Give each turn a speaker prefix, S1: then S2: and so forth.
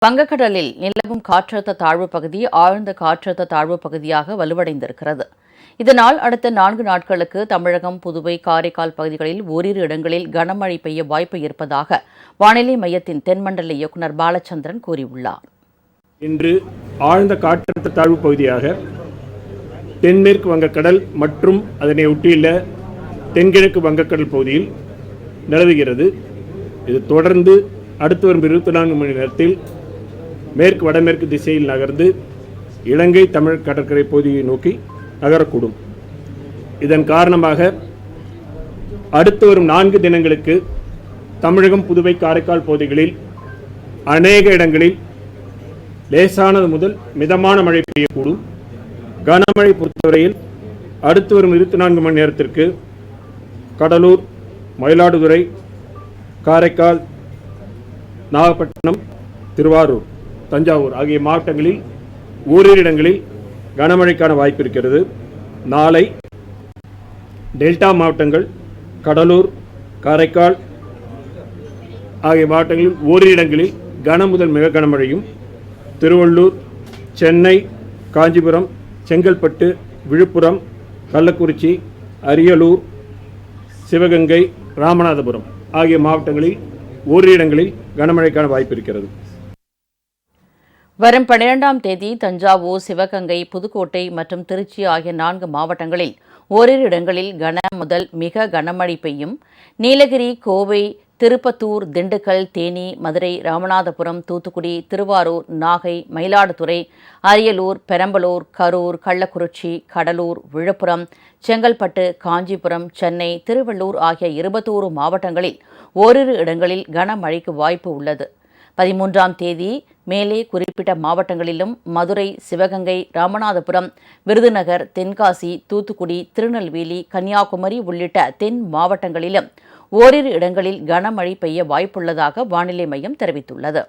S1: வங்கக்கடலில் நிலவும் காற்றழுத்த தாழ்வு பகுதி ஆழ்ந்த காற்றழுத்த தாழ்வு பகுதியாக வலுவடைந்திருக்கிறது. இதனால் அடுத்த 4 நாட்களுக்கு தமிழகம், புதுவை, காரைக்கால் பகுதிகளில் ஓரிரு இடங்களில் கனமழை பெய்ய வாய்ப்பு இருப்பதாக வானிலை மையத்தின் தென்மண்டல இயக்குநர் பாலச்சந்திரன் கூறியுள்ளார்.
S2: இன்று ஆழ்ந்த காற்றழுத்த தாழ்வு பகுதியாக தென்மேற்கு வங்கக்கடல் மற்றும் அதனை ஒட்டியுள்ள தென்கிழக்கு வங்கக்கடல் பகுதியில் நிலவுகிறது. இது தொடர்ந்து அடுத்து வரும் 24 மணி நேரத்தில் மேற்கு வடமேற்கு திசையில் நகர்ந்து இலங்கை தமிழ் கடற்கரை பகுதியை நோக்கி நகரக்கூடும். இதன் காரணமாக அடுத்து வரும் 4 தினங்களுக்கு தமிழகம், புதுவை, காரைக்கால் பகுதிகளில் அநேக இடங்களில் லேசானது முதல் மிதமான மழை பெய்யக்கூடும். கனமழை பொறுத்தவரையில் அடுத்து வரும் 24 மணி நேரத்திற்கு கடலூர், மயிலாடுதுறை, காரைக்கால், நாகப்பட்டினம், திருவாரூர், தஞ்சாவூர் ஆகிய மாவட்டங்களில் ஓரிரு இடங்களில் கனமழைக்கான வாய்ப்பு இருக்கிறது. நாளை டெல்டா மாவட்டங்கள், கடலூர், காரைக்கால் ஆகிய மாவட்டங்களில் ஓரிரு இடங்களில் கன முதல் மிக கனமழையும், திருவள்ளூர், சென்னை, காஞ்சிபுரம், செங்கல்பட்டு, விழுப்புரம், கள்ளக்குறிச்சி, அரியலூர், சிவகங்கை, ராமநாதபுரம் ஆகிய மாவட்டங்களில் ஓரிரு இடங்களில் கனமழைக்கான வாய்ப்பு இருக்கிறது.
S1: வரும் 12ஆம் தேதி தஞ்சாவூர், சிவகங்கை, புதுக்கோட்டை மற்றும் திருச்சி ஆகிய 4 மாவட்டங்களில் ஓரிரு இடங்களில் கன முதல் மிக கனமழை பெய்யும். நீலகிரி, கோவை, திருப்பத்தூர், திண்டுக்கல், தேனி, மதுரை, ராமநாதபுரம், தூத்துக்குடி, திருவாரூர், நாகை, மயிலாடுதுறை, அரியலூர், பெரம்பலூர், கரூர், கள்ளக்குறிச்சி, கடலூர், விழுப்புரம், செங்கல்பட்டு, காஞ்சிபுரம், சென்னை, திருவள்ளூர் ஆகிய 21 மாவட்டங்களில் ஓரிரு இடங்களில் கனமழைக்கு வாய்ப்பு உள்ளது. 13ஆம் தேதி மேலே குறிப்பிட்ட மாவட்டங்களிலும் மதுரை, சிவகங்கை, ராமநாதபுரம், விருதுநகர், தென்காசி, தூத்துக்குடி, திருநெல்வேலி, கன்னியாகுமரி உள்ளிட்ட தென் மாவட்டங்களிலும் ஓரிரு இடங்களில் கனமழை பெய்ய வாய்ப்புள்ளதாக வானிலை மையம் தெரிவித்துள்ளது.